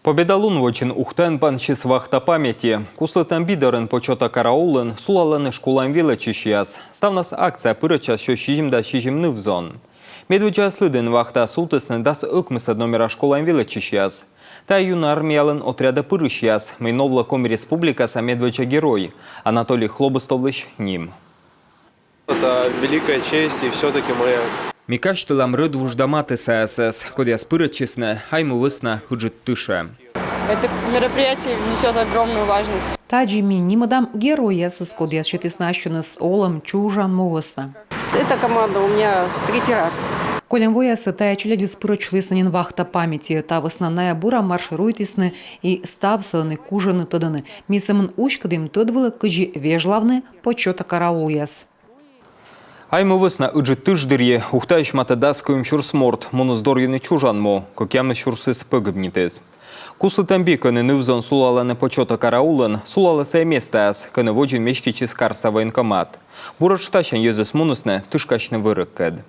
Победалун вочин ухтенпан чис вахта памяти. Куслытан бидерен почета караулын сулаланы школан величищияс. Ставнас акция пырыча що шижимда шижимны взон. Медведжа слыдын вахта султысны дас ыкмыса номера школан величищияс. Та юна армиялын отряда пырыщияс. Майновла коми республикаса медведжа герой. Анатолий Хлобыстовлыч ним. Это великая честь и все-таки мы... Микаштылам рыд вуждаматы ССС, кодя спырычесне, айму высна худжит тыше. Это мероприятие несет огромную важность. Таджи минимадам героя сыскодя щетиснащены с олом чужан мовысна. Эта команда у меня третий раз. Колем воясы тая челяди спырычлыснанин вахта памяти, та выснаная бура маршируйтисны и ставсаны кужаны тоданы. Мисамын учкадым тодвылы кыжи вежлавны почета караул-яс. Айму высна ыджи тыждырье, ухтающ матадаскуем чурсморт, монуздорьяны чужанмо, кокямны чурсы спыгыбнитез. Куслы тамби, кыны нывзон сулаланы почета караулын, сулалысы местас, кыны воджин мешкичи скарса военкомат. Бурачтащан езес мунусны тышкачны вырыккэд.